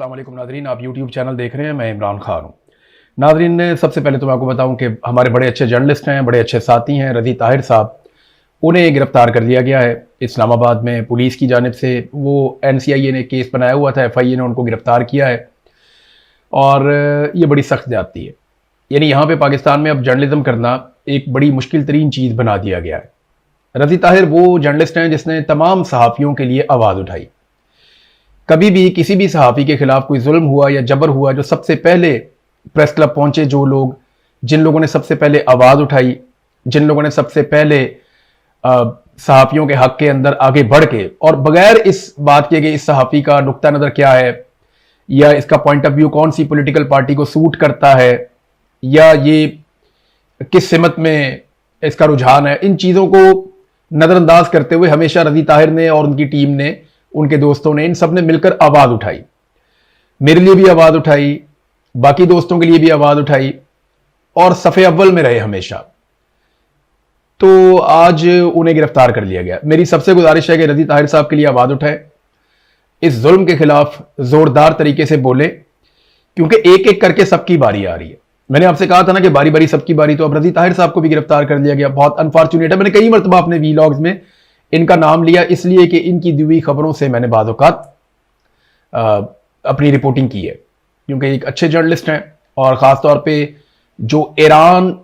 अस्सलाम वालेकुम नाज़रीन, आप यूट्यूब चैनल देख रहे हैं। मैं इमरान खान हूँ। नाज़रीन, सबसे पहले तो मैं आपको बताऊं कि हमारे बड़े अच्छे जर्नलिस्ट हैं, बड़े अच्छे साथी हैं, रज़ी ताहिर साहब, उन्हें गिरफ्तार कर लिया गया है इस्लामाबाद में पुलिस की जानिब से। वो NCIA ने केस बनाया हुआ था, FIA ने उनको गिरफ्तार किया है और ये बड़ी सख्त ज़्यादती है। यानी यहाँ पर पाकिस्तान में अब जर्नलिज्म करना एक बड़ी मुश्किल तरीन चीज़ बना दिया गया है। रज़ी ताहिर वो जर्नलिस्ट हैं जिसने तमाम सहाफ़ियों के लिए आवाज़ उठाई। कभी भी किसी भी सहाफ़ी के खिलाफ कोई जुल्म हुआ या जबर हुआ, जो सबसे पहले प्रेस क्लब पहुंचे, जो लोग, जिन लोगों ने सबसे पहले आवाज़ उठाई, जिन लोगों ने सबसे पहले सहाफ़ियों के हक के अंदर आगे बढ़ के और बगैर इस बात के कि इस सहाफ़ी का नुक्ता नज़र क्या है या इसका पॉइंट ऑफ व्यू कौन सी पॉलिटिकल पार्टी को सूट करता है या ये किस सिमत में इसका रुझान है, इन चीज़ों को नज़रअंदाज करते हुए हमेशा रज़ी ताहिर ने और उनकी टीम ने, उनके दोस्तों ने, इन सब ने मिलकर आवाज़ उठाई। मेरे लिए भी आवाज़ उठाई, बाकी दोस्तों के लिए भी आवाज़ उठाई और सफ़े अव्वल में रहे हमेशा। तो आज उन्हें गिरफ्तार कर लिया गया। मेरी सबसे गुजारिश है कि रज़ी ताहिर साहब के लिए आवाज़ उठाए, इस जुल्म के खिलाफ ज़ोरदार तरीके से बोले, क्योंकि एक एक करके सबकी बारी आ रही है। मैंने आपसे कहा था ना कि बारी बारी सबकी बारी, तो अब रज़ी ताहिर साहब को भी गिरफ्तार कर लिया गया। बहुत अनफॉर्चुनेट है। मैंने कई मरतबा अपने वीलॉग्स में इनका नाम लिया, इसलिए कि इनकी दी हुई खबरों से मैंने बाज़ औक़ात अपनी रिपोर्टिंग की है, क्योंकि एक अच्छे जर्नलिस्ट हैं और ख़ास तौर पे जो ईरान,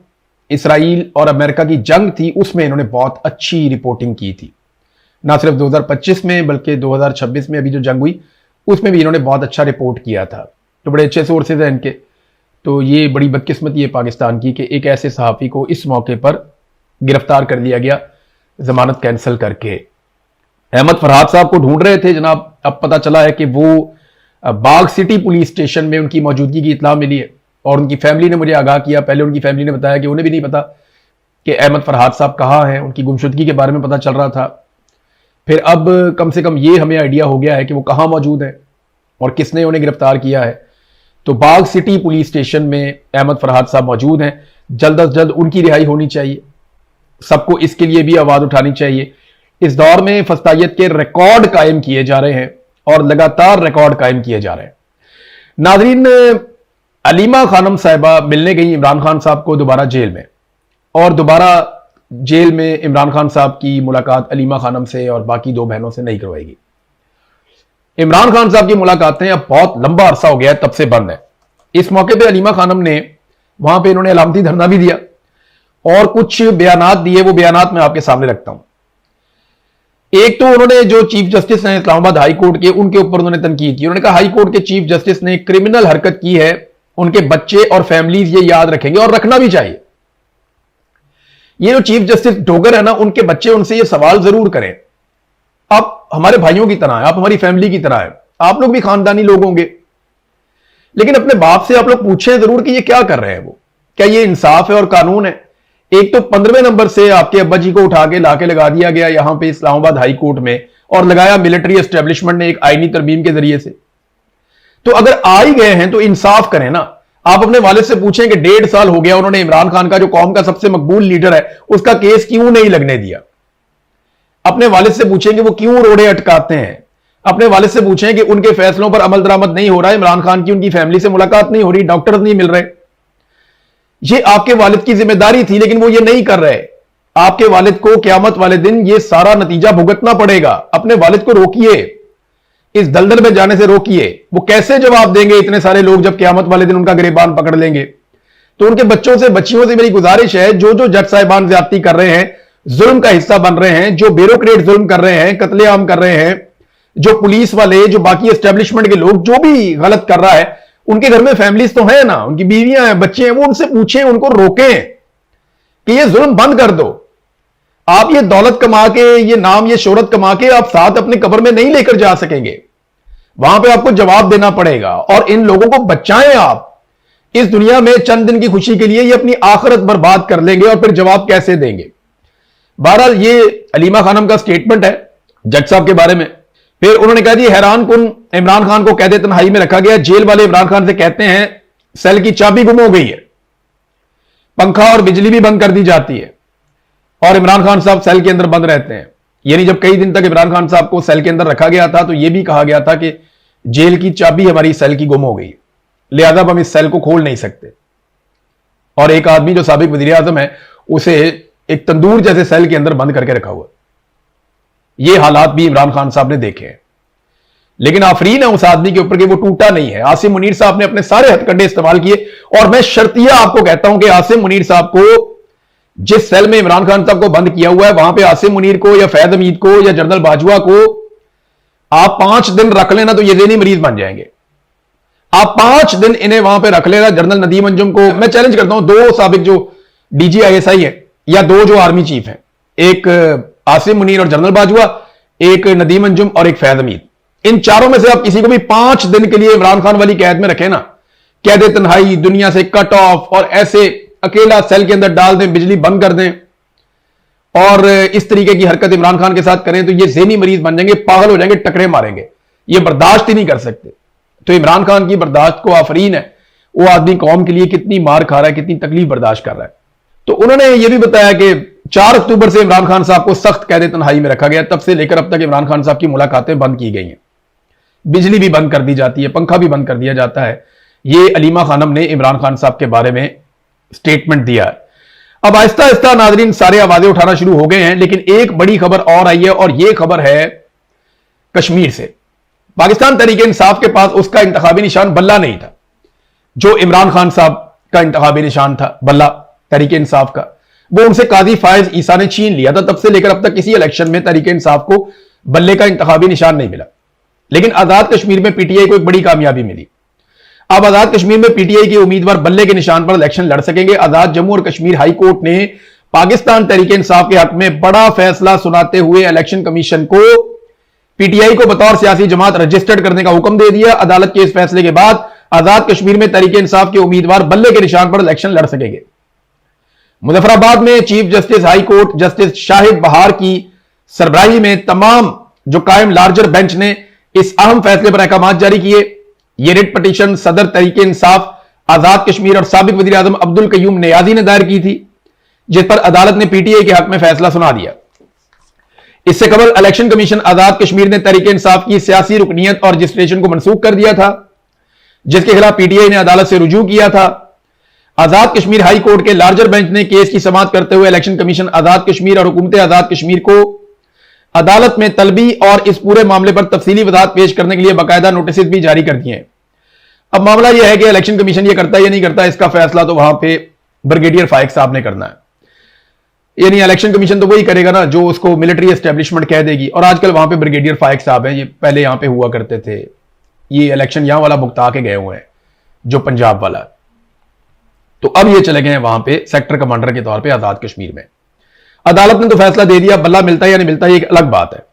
इसराइल और अमेरिका की जंग थी उसमें इन्होंने बहुत अच्छी रिपोर्टिंग की थी। ना सिर्फ 2025 में बल्कि 2026 में अभी जो जंग हुई उसमें भी इन्होंने बहुत अच्छा रिपोर्ट किया था। तो बड़े अच्छे सोर्सेज हैं इनके। तो ये बड़ी बदकिस्मती है पाकिस्तान की कि एक ऐसे सहाफ़ी को इस मौके पर गिरफ्तार कर लिया गया जमानत कैंसिल करके। अहमद फरहाद साहब को ढूंढ रहे थे जनाब, अब पता चला है कि वो बाग सिटी पुलिस स्टेशन में उनकी मौजूदगी की इत्तला मिली है और उनकी फैमिली ने मुझे आगाह किया। पहले उनकी फैमिली ने बताया कि उन्हें भी नहीं पता कि अहमद फरहाद साहब कहाँ हैं, उनकी गुमशुदगी के बारे में पता चल रहा था। फिर अब कम से कम ये हमें आइडिया हो गया है कि वो कहाँ मौजूद हैं और किसने उन्हें गिरफ्तार किया है। तो बाग सिटी पुलिस स्टेशन में अहमद फरहाद साहब मौजूद हैं। जल्द अज जल्द उनकी रिहाई होनी चाहिए। सबको इसके लिए भी आवाज उठानी चाहिए। इस दौर में फस्तायत के रिकॉर्ड कायम किए जा रहे हैं और लगातार रिकॉर्ड कायम किए जा रहे हैं। नाज़रीन, अलीमा खानम साहिबा मिलने गई इमरान खान साहब को दोबारा जेल में, और दोबारा जेल में इमरान खान साहब की मुलाकात अलीमा खानम से और बाकी दो बहनों से नहीं करवाएगी। इमरान खान साहब की मुलाकातें अब बहुत लंबा अरसा हो गया है, तब से बंद है। इस मौके पर अलीमा खानम ने वहां पर इन्होंने अलामती धरना भी दिया और कुछ बयानात दिए। वो बयानात मैं आपके सामने रखता हूं। एक तो उन्होंने जो चीफ जस्टिस हैं इस्लामाबाद हाई कोर्ट के, उनके ऊपर उन्होंने तनकीद की। उन्होंने कहा हाई कोर्ट के चीफ जस्टिस ने क्रिमिनल हरकत की है, उनके बच्चे और फैमिलीज ये याद रखेंगे और रखना भी चाहिए। ये जो चीफ जस्टिस डोगर है ना, उनके बच्चे उनसे ये सवाल जरूर करें, आप हमारे भाइयों की तरह है, आप हमारी फैमिली की तरह है, आप लोग भी खानदानी लोग होंगे, लेकिन अपने बाप से आप लोग पूछें जरूर कि ये क्या कर रहे हैं, वो क्या ये इंसाफ है और कानून है। एक तो 15वें नंबर से आपके अब्बा जी को उठा के लाके लगा दिया गया यहां पे इस्लामाबाद हाई कोर्ट में, और लगाया मिलिट्री एस्टेब्लिशमेंट ने एक आईनी तरमीम के जरिए से। तो अगर आ ही गए हैं तो इंसाफ करें ना। आप अपने वालिद से पूछें कि 1.5 साल हो गया उन्होंने इमरान खान का, जो कौम का सबसे मकबूल लीडर है, उसका केस क्यों नहीं लगने दिया। अपने वालिद से पूछें कि वो क्यों रोड़े अटकाते हैं। अपने वालिद से पूछें कि उनके फैसलों पर अमल दरामद नहीं हो रहा है, इमरान खान की उनकी फैमिली से मुलाकात नहीं हो रही, डॉक्टर्स नहीं मिल रहे। ये आपके वालिद की जिम्मेदारी थी, लेकिन वो ये नहीं कर रहे। आपके वालिद को क़यामत वाले दिन ये सारा नतीजा भुगतना पड़ेगा। अपने वालिद को रोकिए, इस दलदल में जाने से रोकिए। वो कैसे जवाब देंगे इतने सारे लोग जब क़यामत वाले दिन उनका गिरबान पकड़ लेंगे। तो उनके बच्चों से, बच्चियों से मेरी गुजारिश है, जो जो जज साहिबान ज्यादती कर रहे हैं, जुल्म का हिस्सा बन रहे हैं, जो ब्यूरोक्रेट जुल्म कर रहे हैं, कत्लेआम कर रहे हैं, जो पुलिस वाले, जो बाकी एस्टेब्लिशमेंट के लोग, जो भी गलत कर रहा है, उनके घर में फैमिलीज तो है ना, उनकी बीवियां हैं, बच्चे हैं, वो उनसे पूछें, उनको रोकें कि ये जुल्म बंद कर दो। आप ये दौलत कमा के, ये नाम, ये शोहरत कमा के आप साथ अपने कब्र में नहीं लेकर जा सकेंगे। वहां पे आपको जवाब देना पड़ेगा और इन लोगों को बचाएं। आप इस दुनिया में चंद दिन की खुशी के लिए ये अपनी आखिरत बर्बाद कर लेंगे और फिर जवाब कैसे देंगे। बहरहाल ये अलीमा खानम का स्टेटमेंट है जज साहब के बारे में। फिर उन्होंने कहा जी हैरान कुन इमरान खान को कैद तन्हाई में रखा गया। जेल वाले इमरान खान से कहते हैं सेल की चाबी गुम हो गई है, पंखा और बिजली भी बंद कर दी जाती है और इमरान खान साहब सेल के अंदर बंद रहते हैं। यानी जब कई दिन तक इमरान खान साहब को सेल के अंदर रखा गया था तो यह भी कहा गया था कि जेल की चाबी हमारी सेल की गुम हो गई, लिहाजा हम इस सेल को खोल नहीं सकते। और एक आदमी जो साबिक वजीर आजम है उसे एक तंदूर जैसे सेल के अंदर बंद करके रखा हुआ। ये हालात भी इमरान खान साहब ने देखे हैं, लेकिन आफरीन है उस आदमी के ऊपर कि वो टूटा नहीं है। आसिम मुनीर साहब ने अपने सारे हथकंडे इस्तेमाल किए, और मैं शर्तिया आपको कहता हूं कि आसिम मुनीर साहब को जिस सेल में इमरान खान साहब को बंद किया हुआ है, वहां पे आसिम मुनीर को या फैज हमीद को या जनरल बाजवा को आप 5 दिन रख लेना तो ये ज़हनी मरीज बन जाएंगे। आप 5 दिन इन्हें वहां पे रख लेना। जनरल नदीम अंजुम को मैं चैलेंज करता हूं, 2 साबिक जो DGISI है या 2 जो आर्मी चीफ हैं, एक आसिम मुनीर और जनरल बाजवा, एक नदीम अंजुम और एक फैज हमीद, इन चारों में से आप किसी को भी 5 दिन के लिए इमरान खान वाली कैद में रखें ना, कैद तन्हाई, दुनिया से कट ऑफ, और ऐसे अकेला सेल के अंदर डाल दें, बिजली बंद कर दें और इस तरीके की हरकत इमरान खान के साथ करें तो ये ज़हनी मरीज बन जाएंगे, पागल हो जाएंगे, टकरे मारेंगे, ये बर्दाश्त ही नहीं कर सकते। तो इमरान खान की बर्दाश्त को आफरीन है, वो आदमी कौम के लिए कितनी मार खा रहा है, कितनी तकलीफ बर्दाश्त कर रहा है। तो उन्होंने ये भी बताया कि 4 अक्टूबर से इमरान खान साहब को सख्त कैद तन्हाई में रखा गया, तब से लेकर अब तक इमरान खान साहब की मुलाकातें बंद की गई हैं, बिजली भी बंद कर दी जाती है, पंखा भी बंद कर दिया जाता है। ये अलीमा खानम ने इमरान खान साहब के बारे में स्टेटमेंट दिया है। अब आहिस्ता आहिस्ता नाजरीन सारे आवाजें उठाना शुरू हो गए हैं, लेकिन एक बड़ी खबर और आई है, और यह खबर है कश्मीर से। पाकिस्तान तहरीक इंसाफ के पास उसका इंतखाबी निशान बल्ला नहीं था, जो इमरान खान साहब का इंतखाबी निशान था बल्ला तहरीक इंसाफ का, वो उनसे काजी फायज ईसा ने छीन लिया था। तब से लेकर अब तक किसी इलेक्शन में तहरीक इंसाफ को बल्ले का इंतखाबी निशान नहीं मिला। लेकिन आजाद कश्मीर में PTI को एक बड़ी कामयाबी मिली। अब आजाद कश्मीर में PTI के उम्मीदवार बल्ले के निशान पर इलेक्शन लड़ सकेंगे। आजाद जम्मू और कश्मीर हाई कोर्ट ने पाकिस्तान तहरीक इंसाफ के हक में बड़ा फैसला सुनाते हुए इलेक्शन कमीशन को PTI को बतौर सियासी जमात रजिस्टर्ड करने का हुक्म दे दिया। अदालत के इस फैसले के बाद आजाद कश्मीर में तहरीक इंसाफ के उम्मीदवार बल्ले के निशान पर इलेक्शन लड़ सकेंगे। मुजफ्फराबाद में chief justice high court justice Shahid बहार की सरबराही में तमाम जो कायम लार्जर बेंच ने इस अहम फैसले पर अहकाम जारी किए। यह रिट पटिशन सदर तहरीक इंसाफ आजाद कश्मीर और साबिक वजीर आजम अब्दुल कयूम नियाजी ने दायर की थी, जिस पर अदालत ने PTI के हक में फैसला सुना दिया। इससे कबल इलेक्शन कमीशन आजाद कश्मीर ने तहरीक इंसाफ की सियासी रुकनीयत और रजिस्ट्रेशन को मनसूख कर दिया था, जिसके खिलाफ PTI ने अदालत से रुजू किया था। आजाद कश्मीर हाई कोर्ट के लार्जर बेंच ने केस की समाअत करते हुए इलेक्शन कमीशन आजाद कश्मीर और हुकूमत आजाद कश्मीर को अदालत में तलबी और इस पूरे मामले पर तफसीली वजाहत पेश करने के लिए बाकायदा नोटिस भी जारी कर दिए हैं। अब मामला यह है कि इलेक्शन कमीशन ये करता है या नहीं करता, इसका फैसला तो वहां पे ब्रिगेडियर फाइक साहब ने करना है। यानी इलेक्शन कमीशन तो वही करेगा ना जो उसको मिलिट्री एस्टेब्लिशमेंट कह देगी, और आजकल वहां पे ब्रिगेडियर फाइक साहब हैं, ये पहले यहां पे हुआ करते थे, ये इलेक्शन यहां वाला भुगता के गए हुए हैं जो पंजाब वाला, तो अब ये चले गए हैं वहां पे सेक्टर कमांडर के तौर पर आजाद कश्मीर में। अदालत ने तो फैसला दे दिया, बल्ला मिलता है या नहीं मिलता है एक अलग बात है,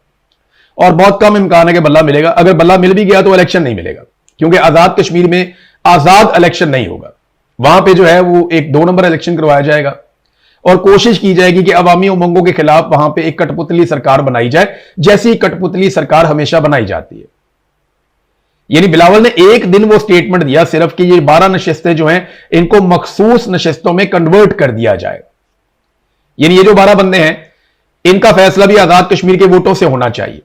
और बहुत कम इम्कान है कि बल्ला मिलेगा। अगर बल्ला मिल भी गया तो इलेक्शन नहीं मिलेगा, क्योंकि आजाद कश्मीर में आजाद इलेक्शन नहीं होगा। वहां पे जो है वो एक 2 नंबर इलेक्शन करवाया जाएगा और कोशिश की जाएगी कि अवामी उमंगों के खिलाफ वहां पे एक कठपुतली सरकार बनाई जाए, जैसी कठपुतली सरकार हमेशा बनाई जाती है। यानी बिलावल ने एक दिन वो स्टेटमेंट दिया सिर्फ कि ये 12 नशिस्तें जो हैं इनको मखसूस नशिस्तों में कन्वर्ट कर दिया जाए। यानी ये जो 12 बंदे हैं इनका फैसला भी आजाद कश्मीर के वोटों से होना चाहिए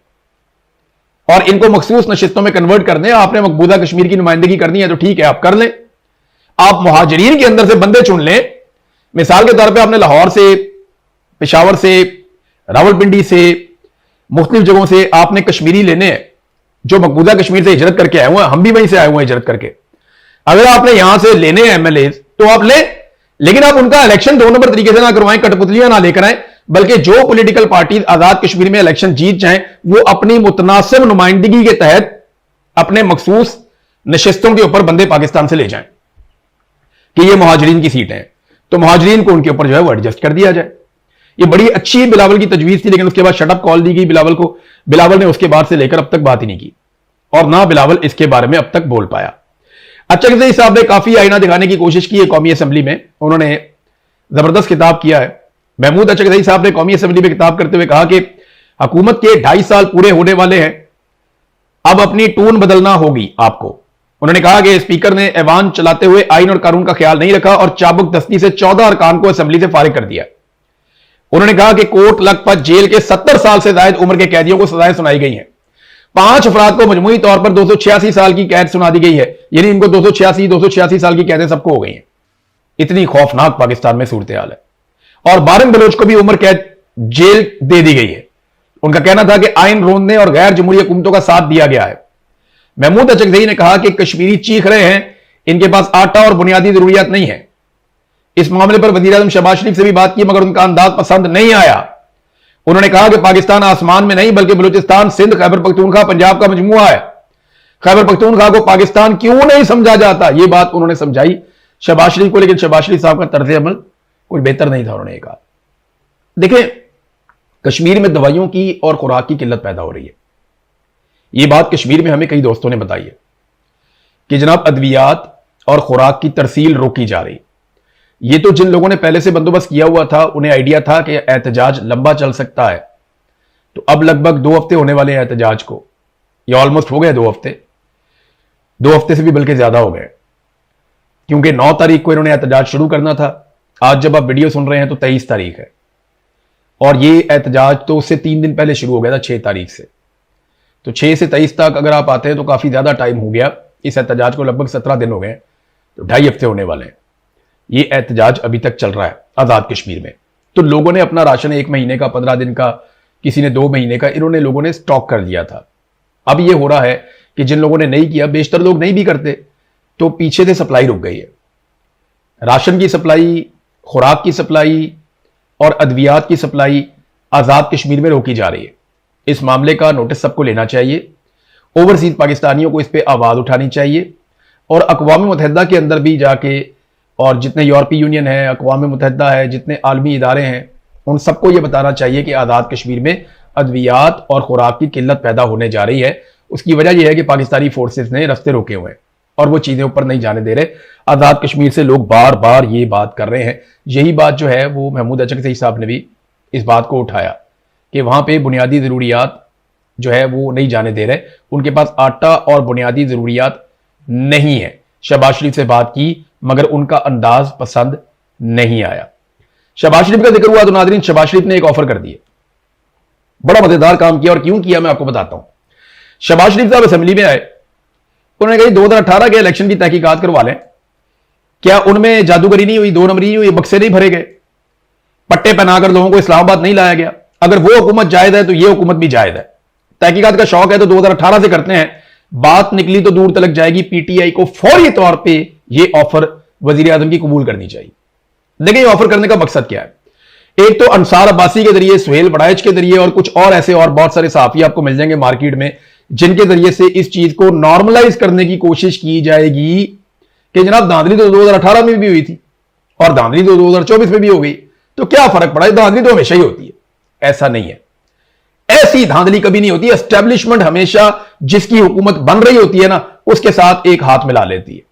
और इनको मखसूस नशिस्तों में कन्वर्ट कर दें। आपने मकबूजा कश्मीर की नुमाइंदगी करनी है तो ठीक है, आप कर लें। आप मुहाजिरीन के अंदर से बंदे चुन लें। मिसाल के तौर पे आपने लाहौर से, पेशावर से, रावलपिंडी से, मुख्तलिफ जगहों से आपने कश्मीरी लेने हैं जो मकबूजा कश्मीर से हिजरत करके आए हुए हैं। हम भी वहीं से आए हुए हैं हिजरत करके। अगर आपने यहां से लेने हैं MLA तो आप लें, लेकिन आप उनका इलेक्शन 2 नंबर तरीके से ना करवाएं, कठपुतलियां ना लेकर आए, बल्कि जो पॉलिटिकल पार्टी आजाद कश्मीर में इलेक्शन जीत जाएं वो अपनी मुतनासिब नुमाइंदगी के तहत अपने मखसूस नशिस्तों के ऊपर बंदे पाकिस्तान से ले जाएं कि ये मुहाजिरीन की सीटें हैं, तो मुहाजिरीन को उनके ऊपर जो है वो एडजस्ट कर दिया जाए। ये बड़ी अच्छी बिलावल की तजवीज थी, लेकिन उसके बाद शटअप कॉल दी गई बिलावल को। बिलावल ने उसके बाद से लेकर अब तक बात ही नहीं की और ना बिलावल इसके बारे में अब तक बोल पाया। अचकज़ई साहब ने काफी आईना दिखाने की कोशिश की है कौमी असम्बली में, उन्होंने जबरदस्त खिताब किया है। महमूद अचकज़ई साहब ने कौमी असम्बली में खिताब करते हुए कहा कि हुकूमत के 2.5 साल पूरे होने वाले हैं, अब अपनी टून बदलना होगी आपको। उन्होंने कहा कि स्पीकर ने ऐवान चलाते हुए आइन और कानून का ख्याल नहीं रखा और चाबुक दस्ती से 14 अरकान को असम्बली से फारिग कर दिया। उन्होंने कहा कि कोर्ट लखपत जेल के 70 साल से ज्यादा उम्र के कैदियों को सजाएं सुनाई गई हैं। 5 अफराद को मजमूई तौर पर 286 साल की कैद सुना दी गई है, यानी इनको 286 साल की कैदें सबको हो गई हैं। इतनी खौफनाक पाकिस्तान में सूरत हाल है। और बारम बलोच को भी उम्र कैद जेल दे दी गई है। उनका कहना था कि आइन रोंदने और गैर जमहूरी हुकूमतों का साथ दिया गया है। महमूद अचकजई ने कहा कि कश्मीरी चीख रहे हैं, इनके पास आटा और बुनियादी जरूरियात नहीं है। इस मामले पर वजीर आज़म शहबाज शरीफ से भी बात की, मगर उनका अंदाज पसंद नहीं आया। उन्होंने कहा कि पाकिस्तान आसमान में नहीं बल्कि बलूचिस्तान, सिंध, खैबर पख्तूनख्वा, पंजाब का मजमुआ है। खैबर पख्तूनख्वा को पाकिस्तान क्यों नहीं समझा जाता, यह बात उन्होंने समझाई शहबाज शरीफ को, लेकिन शहबाज शरीफ साहब का तर्ज अमल कोई बेहतर नहीं था। उन्होंने कहा देखें, कश्मीर में दवाइयों की और खुराक की किल्लत पैदा हो रही है। यह बात कश्मीर में हमें कई दोस्तों ने बताई है कि जनाब अद्वियात और खुराक की तरसील रोकी जा रही। ये तो जिन लोगों ने पहले से बंदोबस्त किया हुआ था उन्हें आइडिया था कि एहतजाज लंबा चल सकता है। तो अब लगभग 2 हफ्ते होने वाले हैं एहतजाज को, ये ऑलमोस्ट हो गए 2 हफ्ते, 2 हफ्ते से भी बल्कि ज्यादा हो गए, क्योंकि 9 तारीख को इन्होंने एहतजाज शुरू करना था। आज जब आप वीडियो सुन रहे हैं तो 23 तारीख है, और ये एहतजाज तो उससे 3 दिन पहले शुरू हो गया था, 6 तारीख से। तो 6 से 23 तक अगर आप आते हैं तो काफी ज्यादा टाइम हो गया। इस एहतजाज को लगभग 17 दिन हो गए, तो 2.5 हफ्ते होने वाले हैं। ये एहतजाज अभी तक चल रहा है आजाद कश्मीर में। तो लोगों ने अपना राशन 1 महीने का, 15 दिन का, किसी ने 2 महीने का, इन्होंने लोगों ने स्टॉक कर लिया था। अब ये हो रहा है कि जिन लोगों ने नहीं किया, बेशतर लोग नहीं भी करते, तो पीछे से सप्लाई रुक गई है। राशन की सप्लाई, खुराक की सप्लाई और अद्वियात की सप्लाई आजाद कश्मीर में रोकी जा रही है। इस मामले का नोटिस सबको लेना चाहिए। ओवरसीज पाकिस्तानियों को इस पर आवाज उठानी चाहिए, और अक़वाम मुत्तहिदा के अंदर भी जाके, और जितने यूरोपीय यूनियन है, अक़वाम मुत्तहिदा है, जितने आलमी इदारे हैं, उन सबको यह बताना चाहिए कि आज़ाद कश्मीर में अद्वियात और खुराक की किल्लत पैदा होने जा रही है। उसकी वजह यह है कि पाकिस्तानी फोर्सेस ने रास्ते रोके हुए हैं और वो चीज़ें ऊपर नहीं जाने दे रहे। आज़ाद कश्मीर से लोग बार बार ये बात कर रहे हैं। यही बात जो है वो महमूद अचकजई साहब ने भी इस बात को उठाया कि वहाँ पर बुनियादी ज़रूरियात जो है वो नहीं जाने दे रहे, उनके पास आटा और बुनियादी ज़रूरियात नहीं है। शहबाज शरीफ से बात की मगर उनका अंदाज पसंद नहीं आया। शहबाज शरीफ का जिक्र हुआ तो नाज़रीन, शहबाज शरीफ ने एक ऑफर कर दिया, बड़ा मजेदार काम किया, और क्यों किया मैं आपको बताता हूं। शहबाज शरीफ साहब असेंबली में आए, उन्होंने कहा 2018 के इलेक्शन की तहकीकात करवा लें। क्या उनमें जादूगरी नहीं हुई, 2 नंबरी नहीं हुई, बक्से नहीं भरे गए, पट्टे पहनाकर लोगों को इस्लामाबाद नहीं लाया गया? अगर वो हुकूमत जायज है तो ये हुकूमत भी जायज है। तहकीकात का शौक है तो 2018 से करते हैं। बात निकली तो दूर तलक जाएगी। पीटीआई को फौरी तौर पे ये ऑफर वजीर आजम की कबूल करनी चाहिए। देखिए, ऑफर करने का मकसद क्या है? एक तो अंसार अब्बासी के जरिए, सुहेल बड़ाइच के जरिए, और कुछ और ऐसे और बहुत सारे सहाफी आपको मिल जाएंगे मार्केट में, जिनके जरिए से इस चीज को नॉर्मलाइज करने की कोशिश की जाएगी कि जनाब धांधली तो 2018 में भी हुई थी और धांधली तो 2024 में भी हो गई, तो क्या फर्क पड़ा? धांधली तो हमेशा ही होती है। ऐसा नहीं है, ऐसी धांधली कभी नहीं होती। एस्टेब्लिशमेंट हमेशा जिसकी हुकूमत बन रही होती है ना, उसके साथ एक हाथ मिला लेती है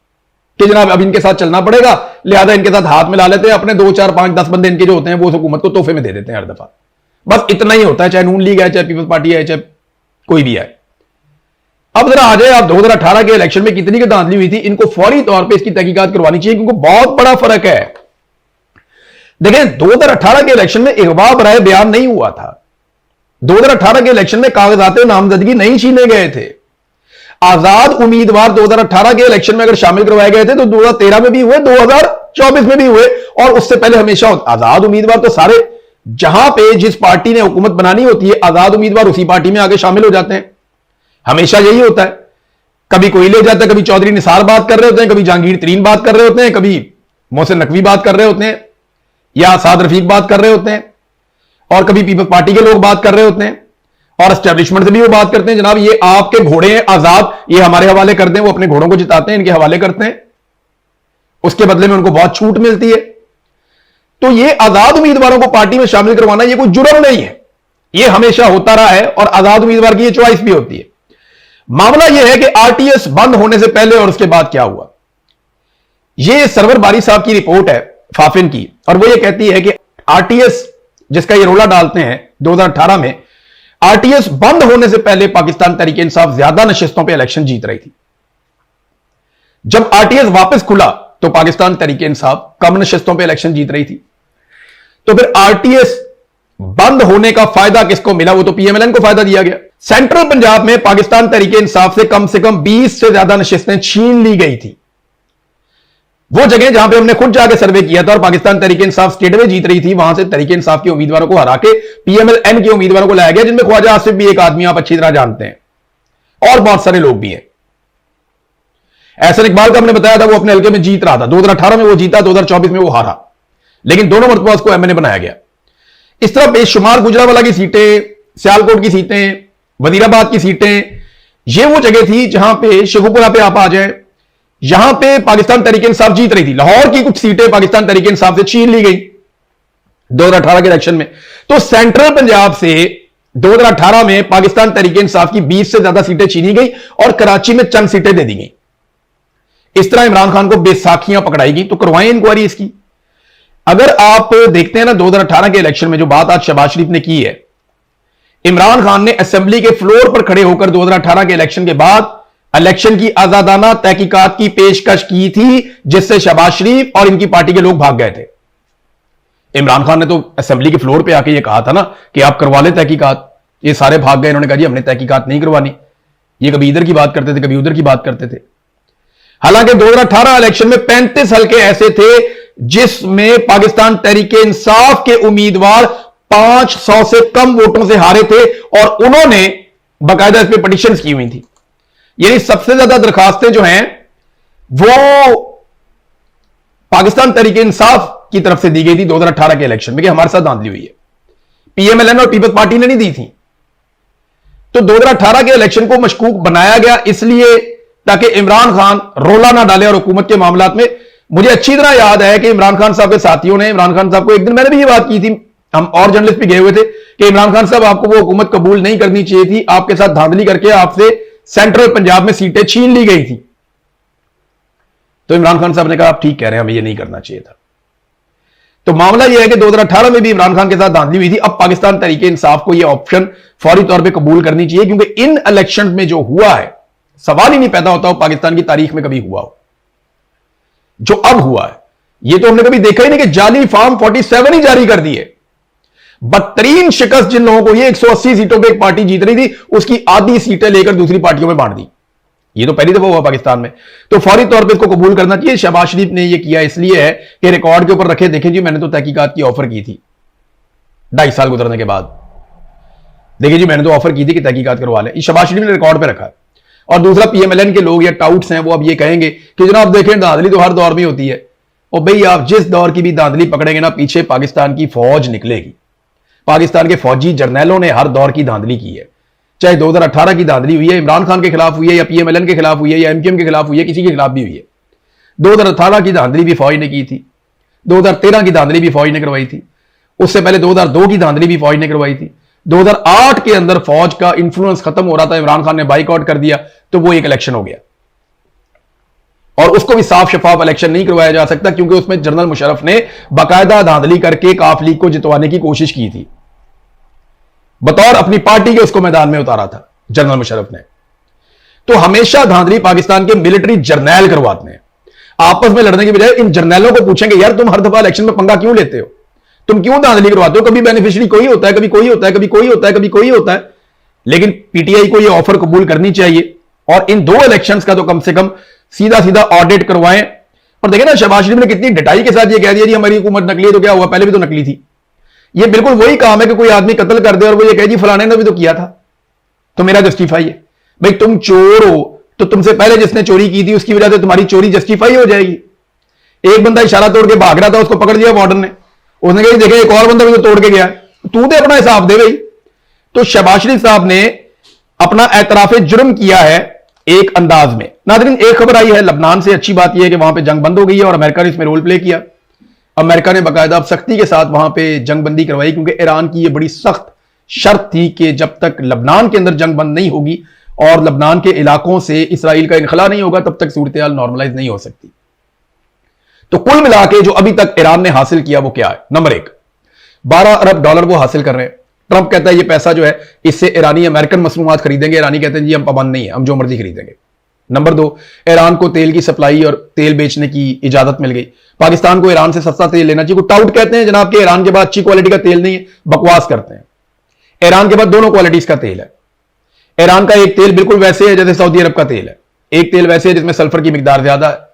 कि जनाब अब इनके साथ चलना पड़ेगा, लिहाजा इनके साथ हाथ मिला लेते हैं। अपने 2, 4, 5, 10 बंदे इनके जो होते हैं वो उस हुकूमत को तोहफे में दे देते हैं हर दफा। बस इतना ही होता है, चाहे नून लीग है, चाहे पीपल्स पार्टी है, चाहे कोई भी है। अब जरा आ जाए, आप 2018 के इलेक्शन में कितनी की धांधली हुई थी, इनको फौरी तौर पर इसकी तहकीकात करवानी चाहिए, क्योंकि बहुत बड़ा फर्क है। देखें, 2018 के इलेक्शन में इगवा बराए बयान नहीं हुआ था। 2018 के इलेक्शन में कागजात नामजदगी नहीं छीने गए थे। आजाद उम्मीदवार 2018 के इलेक्शन में अगर शामिल करवाए गए थे तो 2013 में भी हुए, 2024 में भी हुए, और उससे पहले हमेशा आजाद उम्मीदवार तो सारे, जहां पे जिस पार्टी ने हुकूमत बनानी होती है, आजाद उम्मीदवार उसी पार्टी में आगे शामिल हो जाते हैं। हमेशा यही होता है। कभी कोई ले जाता है, कभी चौधरी निसार बात कर रहे होते हैं, कभी जहांगीर तरीन बात कर रहे होते हैं, कभी मोहसिन नकवी बात कर रहे होते हैं, या साद रफीक बात कर रहे होते हैं, और कभी पीपल्स पार्टी के लोग बात कर रहे होते हैं, और एस्टेब्लिशमेंट से भी वो बात करते हैं, जनाब ये आपके घोड़े हैं आजाद, ये हमारे हवाले करते हैं। वो अपने घोड़ों को जिताते हैं, इनके हवाले करते हैं, उसके बदले में उनको बहुत छूट मिलती है। तो ये आजाद उम्मीदवारों को पार्टी में शामिल करवाना ये कोई जुर्म नहीं है, ये हमेशा होता रहा है, और आजाद उम्मीदवार की ये चॉइस भी होती है। मामला यह है कि आरटीएस बंद होने से पहले और उसके बाद क्या हुआ। ये सरवर बारी साहब की रिपोर्ट है फाफिन की, और वो ये कहती है कि आरटीएस जिसका ये रोला डालते हैं 2018 में, आरटीएस बंद होने से पहले पाकिस्तान तहरीक इंसाफ ज्यादा नशिस्तों पे इलेक्शन जीत रही थी। जब आरटीएस वापस खुला तो पाकिस्तान तहरीक इंसाफ कम नशिस्तों पे इलेक्शन जीत रही थी। तो फिर आरटीएस बंद होने का फायदा किसको मिला? वो तो पीएमएलएन को फायदा दिया गया। सेंट्रल पंजाब में पाकिस्तान तहरीके इंसाफ से कम 20 से ज्यादा नशिस्तें छीन ली गई थी। वो जगह जहां पे हमने खुद जाके सर्वे किया था और पाकिस्तान तहरीके इंसाफ स्टेट में जीत रही थी, वहां से तहरीके इंसाफ के उम्मीदवारों को हरा के पीएमएल-एन के उम्मीदवारों को लाया गया, जिनमें ख्वाजा आसिफ भी एक आदमी आप अच्छी तरह जानते हैं और बहुत सारे लोग भी हैं। एहसन इकबाल का हमने बताया था, वो अपने हल्के में जीत रहा था। 2018 में वो जीता, 2024 में वो हारा, लेकिन दोनों मरतबा उसको एमएनए बनाया गया। इस तरह बेशुमार गुजरावाला की सीटें, सियालकोट की सीटें, वजीराबाद की सीटें, ये वो जगह थी जहां पे शेखुपुरा पे आप आ जाए, यहां पे पाकिस्तान तहरीके इंसाफ जीत रही थी। लाहौर की कुछ सीटें पाकिस्तान तहरीके इंसाफ से छीन ली गई 2018 के इलेक्शन में। तो सेंट्रल पंजाब से 2018 में पाकिस्तान तहरीके इंसाफ की 20 से ज्यादा सीटें छीनी गई और कराची में चंद सीटें दे दी गई। इस तरह इमरान खान को बेसाखियां पकड़ाई गई। तो करवाएं इंक्वायरी इसकी। अगर आप देखते हैं ना 2018 के इलेक्शन में जो बात आज शहबाज शरीफ ने की है, इमरान खान ने असेंबली के फ्लोर पर खड़े होकर 2018 के इलेक्शन के बाद इलेक्शन की आजादाना तहकीकात की पेशकश की थी, जिससे शहबाज शरीफ और इनकी पार्टी के लोग भाग गए थे। इमरान खान ने तो असेंबली के फ्लोर पे आके ये कहा था ना कि आप करवा ले तहकीकात। ये सारे भाग गए। इन्होंने कहा जी हमने तहकीकात नहीं करवानी। ये कभी इधर की बात करते थे, कभी उधर की बात करते थे। हालांकि 2018 इलेक्शन में 35 हल्के ऐसे थे जिसमें पाकिस्तान तहरीके इंसाफ के उम्मीदवार 500 से कम वोटों से हारे थे और उन्होंने बाकायदा इस पर पिटीशन की हुई थी। यानी सबसे ज्यादा दरखास्तें जो हैं वो पाकिस्तान तहरीके इंसाफ की तरफ से दी गई थी 2018 के इलेक्शन में कि हमारे साथ धांधली हुई है। पीएमएल-एन और पीपल्स पार्टी ने नहीं दी थी। तो 2018 के इलेक्शन को मशकूक बनाया गया इसलिए ताकि इमरान खान रोला ना डाले और हुकूमत के मामलात में। मुझे अच्छी तरह याद है कि इमरान खान साहब के साथियों ने इमरान खान साहब को एक दिन, मैंने भी ये बात की थी, हम और जर्नलिस्ट भी गए हुए थे कि इमरान खान साहब आपको वो हुकूमत कबूल नहीं करनी चाहिए थी, आपके साथ धांधली करके आपसे सेंट्रल पंजाब में सीटें छीन ली गई थी। तो इमरान खान साहब ने कहा आप ठीक कह रहे हैं, हमें ये नहीं करना चाहिए था। तो मामला यह है कि 2018 में भी इमरान खान के साथ धांधली हुई थी। अब पाकिस्तान तहरीके इंसाफ को यह ऑप्शन फौरी तौर पर कबूल करनी चाहिए, क्योंकि इन इलेक्शन में जो हुआ है सवाल ही नहीं पैदा होता हो पाकिस्तान की तारीख में कभी हुआ हो जो अब हुआ है। यह तो हमने कभी देखा ही नहीं कि जाली फॉर्म 47 ही जारी कर दिए। बदतरीन शिकस्त जिन लोगों को, ये 180 सीटों पे एक पार्टी जीत रही थी, उसकी आधी सीटें लेकर दूसरी पार्टियों में बांट दी। ये तो पहली दफा हुआ पाकिस्तान में। तो फौरी तौर पे इसको कबूल करना चाहिए। शहबाज शरीफ ने ये किया इसलिए है कि रिकॉर्ड के ऊपर रखे, देखें जी मैंने तो तहकीकात की ऑफर की थी 2.5 साल गुजरने के बाद, देखिए जी मैंने तो ऑफर की थी कि तहकीकात करवा लें। शहबाज शरीफ ने रिकॉर्ड पे रखा। और दूसरा पीएमएल-एन के लोग या टाउट्स हैं वो अब ये कहेंगे कि जनाब देखें धांधली तो हर दौर में होती है। और भाई आप जिस दौर की भी धांधली पकड़ेंगे ना, पीछे पाकिस्तान की फौज निकलेगी। पाकिस्तान के फौजी जर्नैलों ने हर दौर की धांधली की है, चाहे 2018 की धांधली हुई है, इमरान खान के खिलाफ हुई है, या पीएमएल-एन के खिलाफ हुई है, या एमकेएम के खिलाफ हुई है, किसी के खिलाफ भी हुई है। 2018 की धांधली भी फौज ने की थी, 2013 की धांधली भी फौज ने करवाई थी, उससे पहले 2002 की धांधली भी फौज ने करवाई थी। 2008 के अंदर फौज का इंफ्लुएंस खत्म हो रहा था, इमरान खान ने बाइकआउट कर दिया, तो वो एक इलेक्शन हो गया। और उसको भी साफ शफाफ इलेक्शन नहीं करवाया जा सकता, क्योंकि उसमें जनरल मुशर्रफ ने बाकायदा धांधली करके काफ लीग को जितवाने की कोशिश की थी, बतौर अपनी पार्टी के उसको मैदान में उतारा था जनरल मुशर्रफ ने। तो हमेशा धांधली पाकिस्तान के मिलिट्री जर्नैल करवाते हैं। आपस में लड़ने की बजाय इन जर्नैलों को पूछेंगे यार तुम हर दफा इलेक्शन में पंगा क्यों लेते हो, तुम क्यों धांधली करवाते हो? कभी बेनिफिशियरी कोई होता है, कभी कोई होता है, कभी कोई होता है, कभी कोई होता है। लेकिन पीटीआई को यह ऑफर कबूल करनी चाहिए और इन 2 इलेक्शंस का तो कम से कम सीधा सीधा ऑडिट करवाएं। और देखें ना शहबाज शरीफ ने कितनी डटाई के साथ यह कह दिया जी हमारी हुकूमत नकली है, तो क्या हुआ, पहले भी तो नकली थी। ये बिल्कुल वही काम है कि कोई आदमी कत्ल कर दे और वो ये कहे जी फलाने ने भी तो किया था, तो मेरा जस्टिफाई है। भाई तुम चोर हो तो तुमसे पहले जिसने चोरी की थी उसकी वजह से तुम्हारी चोरी जस्टिफाई हो जाएगी। एक बंदा इशारा तोड़ के भाग रहा था, उसको पकड़ लिया वार्डन ने, उसने कहा देखे एक और बंदा भी तो तोड़ के गया, तू तो अपना हिसाब दे भाई। तो शहबाज शरीफ साहब ने अपना एतराफे जुर्म किया है एक अंदाज में। नाज़रीन एक खबर आई है लबनान से, अच्छी बात यह है कि वहां पे जंग बंद हो गई है और अमेरिका ने इसमें रोल प्ले किया। अमेरिका ने बाकायदा सख्ती के साथ वहां पे जंग बंदी करवाई, क्योंकि ईरान की यह बड़ी सख्त शर्त थी कि जब तक लबनान के अंदर जंग बंद नहीं होगी और लबनान के इलाकों से इसराइल का इनखला नहीं होगा, तब तक सूरत हाल नॉर्मलाइज नहीं हो सकती। तो कुल मिला के जो अभी तक ईरान ने हासिल किया वो क्या है? नंबर 1, $12 अरब वो हासिल कर रहे हैं। ट्रंप कहता है ये पैसा जो है इससे ईरानी अमेरिकन मसनूआत खरीदेंगे, ईरानी कहते हैं जी हम पाबंद नहीं है, हम जो मर्जी खरीदेंगे। नंबर 2, ईरान को तेल की सप्लाई और तेल बेचने की इजाजत मिल गई। पाकिस्तान को ईरान से सस्ता तेल लेना चाहिए। कुछ टाउट कहते हैं जनाब कि ईरान के बाद अच्छी क्वालिटी का तेल नहीं है, बकवास करते हैं। ईरान के बाद दोनों क्वालिटीज का तेल है। ईरान का एक तेल बिल्कुल वैसे है जैसे सऊदी अरब का तेल है, एक तेल वैसे है जिसमें सल्फर की मिकदार ज्यादा है।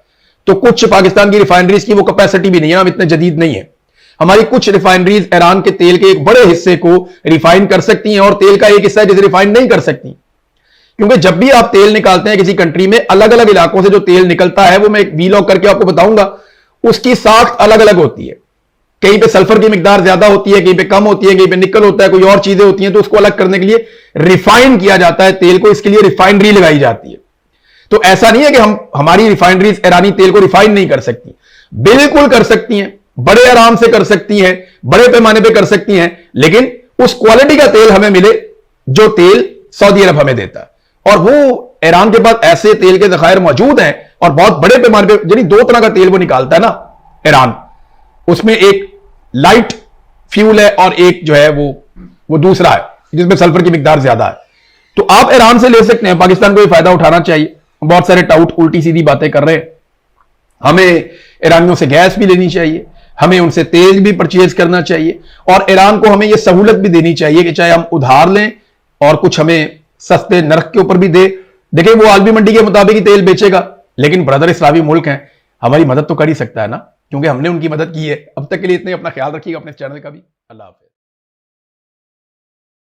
तो कुछ पाकिस्तान की रिफाइनरीज की वो कैपेसिटी भी नहीं है, हम इतने जदीद नहीं है। हमारी कुछ रिफाइनरीज ईरान के तेल के एक बड़े हिस्से को रिफाइन कर सकती हैं और तेल का एक हिस्सा है जिसे रिफाइन नहीं कर सकती, क्योंकि जब भी आप तेल निकालते हैं किसी कंट्री में, अलग अलग इलाकों से जो तेल निकलता है वो मैं एक वीलॉग करके आपको बताऊंगा, उसकी साख्त अलग अलग होती है। कहीं पे सल्फर की मिकदार ज्यादा होती है, कहीं पे कम होती है, कहीं पे निकल होता है, कोई और चीजें होती हैं, तो उसको अलग करने के लिए रिफाइन किया जाता है तेल को, इसके लिए रिफाइनरी लगाई जाती है। तो ऐसा नहीं है कि हमारी रिफाइनरीज ईरानी तेल को रिफाइन नहीं कर सकती, बिल्कुल कर सकती हैं, बड़े आराम से कर सकती हैं, बड़े पैमाने पे कर सकती हैं, लेकिन उस क्वालिटी का तेल हमें मिले जो तेल सऊदी अरब हमें देता है। और वो ईरान के पास ऐसे तेल के जखायर मौजूद हैं और बहुत बड़े पैमाने पे, यानी दो तरह का तेल वो निकालता है ना ईरान, उसमें एक लाइट फ्यूल है और एक जो है वो दूसरा है जिसमें सल्फर की मिकदार ज्यादा है। तो आप ईरान से ले सकते हैं, पाकिस्तान को ये फायदा उठाना चाहिए। बहुत सारे टाउट उल्टी सीधी बातें कर रहे हैं, हमें ईरानियों से गैस भी लेनी चाहिए, हमें उनसे तेल भी परचेज करना चाहिए, और ईरान को हमें यह सहूलत भी देनी चाहिए कि चाहे हम उधार लें और कुछ हमें सस्ते नरक के ऊपर भी दे। देखिए वो आलमी मंडी के मुताबिक ही तेल बेचेगा, लेकिन ब्रदर इस्लामी मुल्क हैं, हमारी मदद तो कर ही सकता है ना, क्योंकि हमने उनकी मदद की है। अब तक के लिए इतने, अपना ख्याल रखिएगा, अपने चैनल का भी। अल्लाह हाफ़िज़।